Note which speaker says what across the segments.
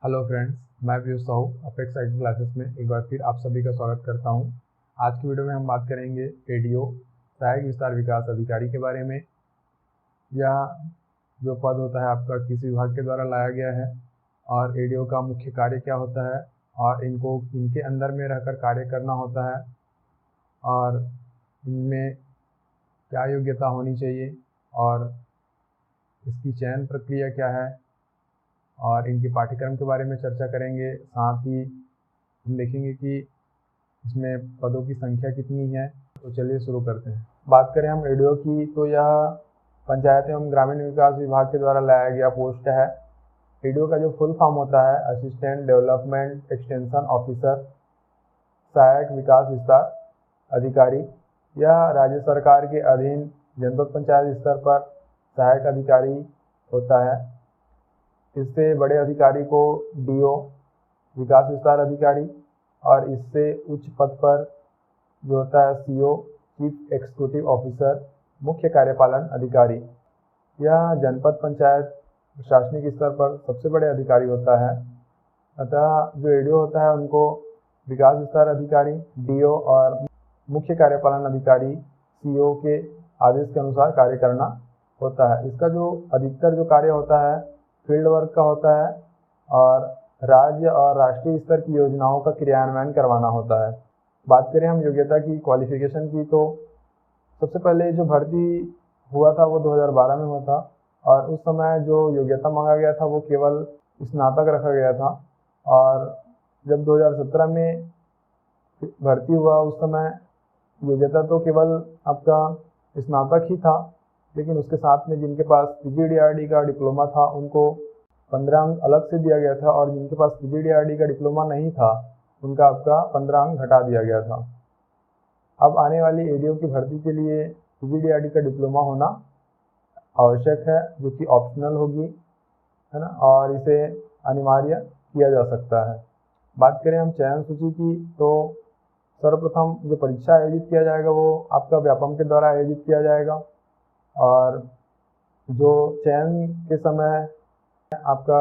Speaker 1: Hello friends, मैं Piyush Sahu apex IT classes में एक बार फिर आप सभी का स्वागत करता हूं। आज की वीडियो में हम बात करेंगे एडीओ सहायक विस्तार विकास अधिकारी के बारे में। यह जो पद होता है आपका किसी विभाग के द्वारा लाया गया है और एडीओ का मुख्य कार्य क्या होता है और इनके अंदर में रहकर कार्य करना होता है और इनमें क्या योग्यता होनी चाहिए और इसकी चयन प्रक्रिया क्या है और इनके पाठ्यक्रम के बारे में चर्चा करेंगे। साथ ही हम देखेंगे कि इसमें पदों की संख्या कितनी है। तो चलिए शुरू करते हैं। बात करें हम एडीओ की, तो यह पंचायत एवं ग्रामीण विकास विभाग के द्वारा लाया गया पोस्ट है। एडीओ का जो फुल फॉर्म होता है असिस्टेंट डेवलपमेंट एक्सटेंशन ऑफिसर, सहायक विकास विस्तार अधिकारी। यह राज्य सरकार के अधीन जनपद पंचायत स्तर पर सहायक अधिकारी होता है। इससे बड़े अधिकारी को डीओ विकास विस्तार अधिकारी और इससे उच्च पद पर जो होता है सीओ चीफ एग्जीक्यूटिव ऑफिसर मुख्य कार्यपालन अधिकारी। यह जनपद पंचायत प्रशासनिक स्तर पर सबसे बड़े अधिकारी होता है। अतः जो एडीओ होता है उनको विकास विस्तार अधिकारी, डीओ और मुख्य कार्यपालन अधिकारी सीओ के आदेश के अनुसार कार्य करना होता है। इसका जो अधिकतर जो कार्य होता है फील्ड वर्क का होता है और राज्य और राष्ट्रीय स्तर की योजनाओं का क्रियान्वयन करवाना होता है। बात करें हम योग्यता की, क्वालिफिकेशन की, तो सबसे पहले जो भर्ती हुआ था वो 2012 में हुआ था और उस समय जो योग्यता मांगा गया था वो केवल स्नातक रखा गया था। और जब 2017 में भर्ती हुआ उस समय योग्यता तो केवल आपका स्नातक ही था, लेकिन उसके साथ में जिनके पास पीजीडीआरडी का डिप्लोमा था उनको 15 अंक अलग से दिया गया था और जिनके पास पीजीडीआरडी का डिप्लोमा नहीं था उनका आपका 15 अंक घटा दिया गया था। अब आने वाली एडीओ की भर्ती के लिए पीजीडीआरडी का डिप्लोमा होना आवश्यक है, जो कि ऑप्शनल होगी, है ना, और इसे अनिवार्य किया जा सकता है। बात करें हम चयन सूची की, तो सर्वप्रथम जो परीक्षा आयोजित किया जाएगा वो आपका व्यापम के द्वारा आयोजित किया जाएगा और जो चयन के समय आपका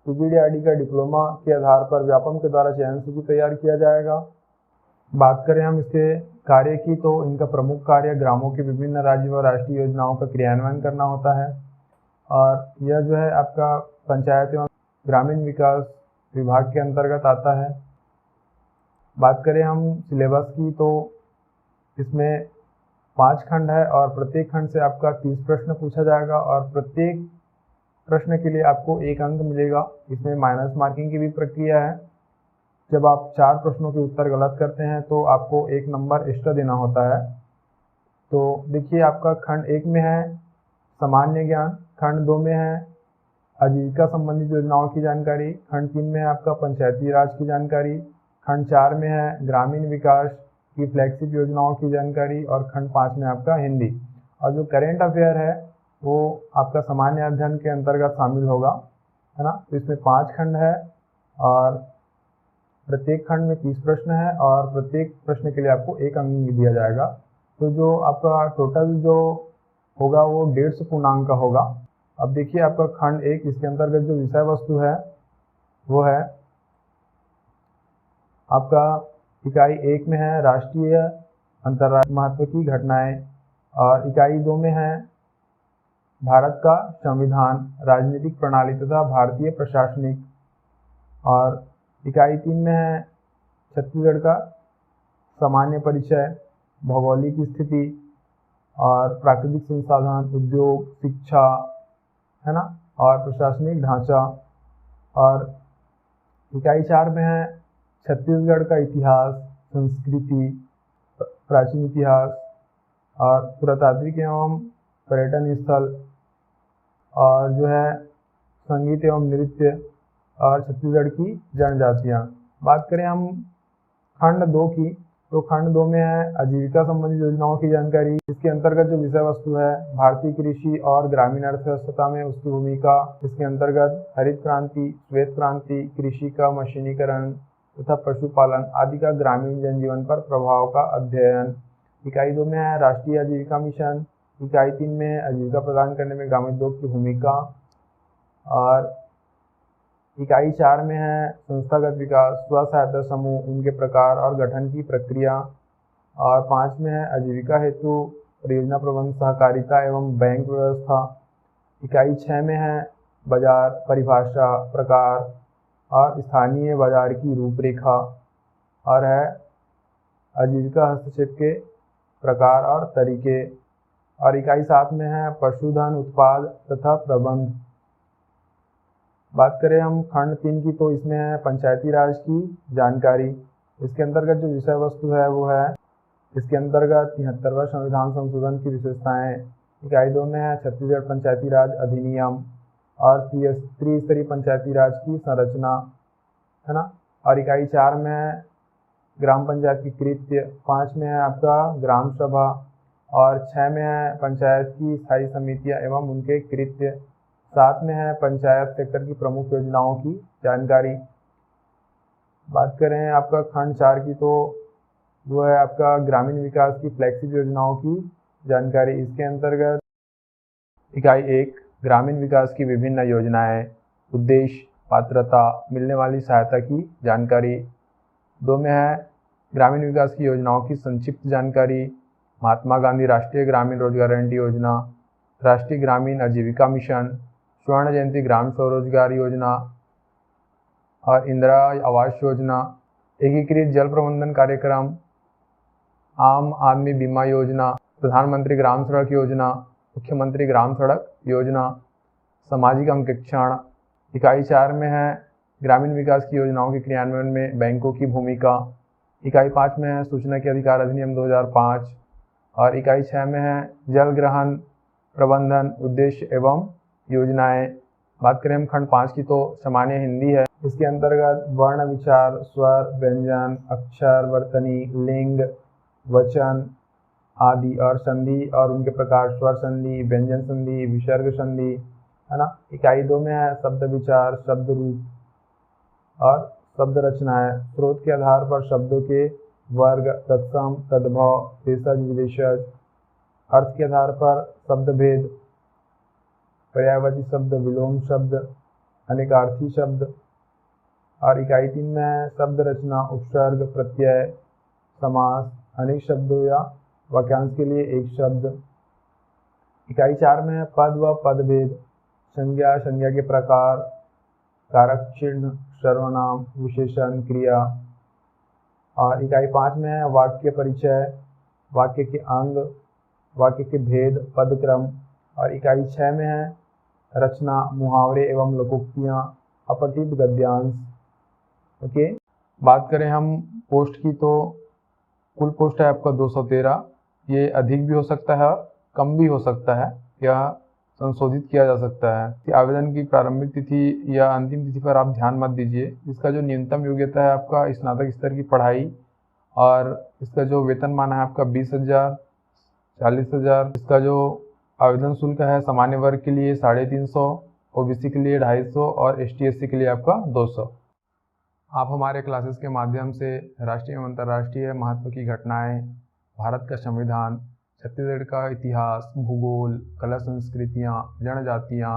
Speaker 1: पीजीडीआरडी का डिप्लोमा के आधार पर व्यापम के द्वारा चयन सूची तैयार किया जाएगा। बात करें हम इसके कार्य की, तो इनका प्रमुख कार्य ग्रामों की विभिन्न राज्य व राष्ट्रीय योजनाओं का क्रियान्वयन करना होता है और यह जो है आपका पंचायत एवं ग्रामीण विकास विभाग के अंतर्गत आता है। बात करें हम सिलेबस की, तो इसमें 5 खंड है और प्रत्येक खंड से आपका 30 प्रश्न पूछा जाएगा और प्रत्येक प्रश्न के लिए आपको 1 अंक मिलेगा। इसमें माइनस मार्किंग की भी प्रक्रिया है। जब आप 4 प्रश्नों के उत्तर गलत करते हैं तो आपको 1 नंबर एक्स्ट्रा देना होता है। तो देखिए, आपका खंड 1 में है सामान्य ज्ञान, खंड 2 में है आजीविका संबंधित योजनाओं की जानकारी, खंड 3 में है आपका पंचायती राज की जानकारी, खंड 4 में है ग्रामीण विकास की फ्लैगशिप योजनाओं की जानकारी और खंड 5 में आपका हिंदी। और जो करेंट अफेयर है वो आपका सामान्य अध्ययन के अंतर्गत शामिल होगा, है ना। तो इसमें 5 खंड है और प्रत्येक खंड में 30 प्रश्न है और प्रत्येक प्रश्न के लिए आपको 1 अंक दिया जाएगा। तो जो आपका टोटल जो होगा वो 150 पूर्णांक का होगा। अब देखिए, आपका खंड 1, इसके अंतर्गत जो विषय वस्तु है वो है आपका इकाई 1 में है राष्ट्रीय अंतर्राष्ट्रीय महत्व की घटनाएं और इकाई 2 में है भारत का संविधान, राजनीतिक प्रणाली तथा भारतीय प्रशासनिक, और इकाई 3 में है छत्तीसगढ़ का सामान्य परिचय, भौगोलिक स्थिति और प्राकृतिक संसाधन, उद्योग, शिक्षा, है ना, और प्रशासनिक ढांचा। और इकाई 4 में है छत्तीसगढ़ का इतिहास, संस्कृति, प्राचीन इतिहास और पुरातात्विक एवं पर्यटन स्थल, और जो है संगीत एवं नृत्य और छत्तीसगढ़ की जनजातियाँ। बात करें हम खंड 2 की, तो खंड 2 में है आजीविका संबंधित योजनाओं की जानकारी। इसके अंतर्गत जो विषय वस्तु है भारतीय कृषि और ग्रामीण अर्थव्यवस्था में उसकी भूमिका। इसके अंतर्गत हरित क्रांति, श्वेत क्रांति, कृषि का मशीनीकरण तथा पशुपालन आदि का ग्रामीण जनजीवन पर प्रभाव का अध्ययन। इकाई 2 में है राष्ट्रीय आजीविका मिशन, इकाई 3 में है आजीविका प्रदान करने में ग्रामीण उद्योग की भूमिका, और इकाई 4 में है संस्थागत विकास, स्व सहायता समूह, उनके प्रकार और गठन की प्रक्रिया। और 5 में है आजीविका हेतु परियोजना प्रबंध, सहकारिता एवं बैंक व्यवस्था। इकाई 6 में है बाजार परिभाषा, प्रकार और स्थानीय बाजार की रूपरेखा। और है आजीविका हस्तक्षेप के प्रकार और तरीके। और इकाई 7 में है पशुधन उत्पाद तथा प्रबंध। बात करें हम खंड 3 की, तो इसमें है पंचायती राज की जानकारी। इसके अंतर्गत जो विषय वस्तु है वो है इसके अंतर्गत 73वां संविधान संशोधन की विशेषताएं। इकाई 2 में है छत्तीसगढ़ पंचायती राज अधिनियम और त्रिस्तरीय पंचायती राज की संरचना, है ना। और इकाई 4 में है ग्राम पंचायत की कृत्य, 5 में है आपका ग्राम सभा और 6 में है पंचायत की स्थायी समितियां एवं उनके कृत्य, 7 में है पंचायत सेक्टर की प्रमुख योजनाओं की जानकारी। बात करें आपका खंड 4 की, तो वो है आपका ग्रामीण विकास की फ्लैगशिप योजनाओं की जानकारी। इसके अंतर्गत इकाई 1 ग्रामीण विकास की विभिन्न योजनाएं, उद्देश्य, पात्रता, मिलने वाली सहायता की जानकारी। 2 में है ग्रामीण विकास की योजनाओं की संक्षिप्त जानकारी, महात्मा गांधी राष्ट्रीय ग्रामीण रोजगार गारंटी योजना, राष्ट्रीय ग्रामीण आजीविका मिशन, स्वर्ण जयंती ग्राम स्वरोजगार योजना और इंदिरा आवास योजना, एकीकृत जल प्रबंधन कार्यक्रम, आम आदमी बीमा योजना, प्रधानमंत्री ग्राम सड़क योजना, मुख्यमंत्री ग्राम सड़क योजना, सामाजिक अंकेक्षण। इकाई 4 में है ग्रामीण विकास की योजनाओं के क्रियान्वयन में बैंकों की भूमिका। इकाई 5 में है सूचना के अधिकार अधिनियम 2005 और इकाई 6 में है जल ग्रहण प्रबंधन, उद्देश्य एवं योजनाएं। बात करें हम खंड 5 की, तो सामान्य हिंदी है। इसके अंतर्गत वर्ण विचार, स्वर, व्यंजन, अक्षर, वर्तनी, लिंग, वचन आदि और संधि और उनके प्रकार, स्वर संधि, व्यंजन संधि, विसर्ग संधि, है ना। इकाई 2 में है शब्द विचार, शब्द रूप और शब्द रचनाएं, स्रोत के आधार पर शब्दों के वर्ग, तत्सम, तद्भव, भेषज, विदेशज, अर्थ के आधार पर शब्द भेद, पर्यायवाची शब्द, विलोम शब्द, अनेकार्थी शब्द। और इकाई 3 में है शब्द रचना, उपसर्ग, प्रत्यय, समास, अनेक शब्दों या वाक्यांश के लिए एक शब्द। इकाई 4 में है पद व पदभेद, संज्ञा, संज्ञा के प्रकार, कारक चिन्ह, सर्वनाम, विशेषण, क्रिया। और इकाई 5 में है वाक्य परिचय, वाक्य के अंग, वाक्य के भेद, पदक्रम। और इकाई 6 में है रचना, मुहावरे एवं लोकोक्तियां, अपठित गद्यांश। ओके, बात करें हम पोस्ट की, तो कुल पोस्ट है आपका 213। ये अधिक भी हो सकता है, कम भी हो सकता है, या संशोधित किया जा सकता है। कि आवेदन की प्रारंभिक तिथि या अंतिम तिथि पर आप ध्यान मत दीजिए। इसका जो न्यूनतम योग्यता है आपका स्नातक स्तर की पढ़ाई, और इसका जो वेतनमान है आपका 20,000, 40,000। इसका जो आवेदन शुल्क है सामान्य वर्ग के लिए 350, ओबीसी के लिए 250 और ST/SC के लिए आपका 200। आप हमारे क्लासेस के माध्यम से राष्ट्रीय एवं अंतर्राष्ट्रीय महत्व की घटनाएं, भारत का संविधान, छत्तीसगढ़ का इतिहास, भूगोल, कला संस्कृतियाँ, जनजातियाँ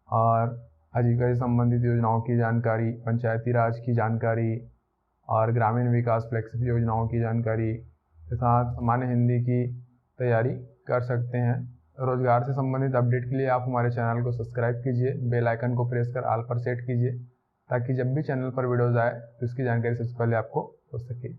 Speaker 1: और आजीविका से संबंधित योजनाओं की जानकारी, पंचायती राज की जानकारी और ग्रामीण विकास फ्लैगशिप योजनाओं की जानकारी के साथ सामान्य हिंदी की तैयारी कर सकते हैं। रोजगार से संबंधित अपडेट के लिए आप हमारे चैनल को सब्सक्राइब कीजिए, बेल आइकन को प्रेस कर ऑल पर सेट कीजिए, ताकि जब भी चैनल पर वीडियोज़ आए तो इसकी जानकारी सबसे पहले आपको हो सके।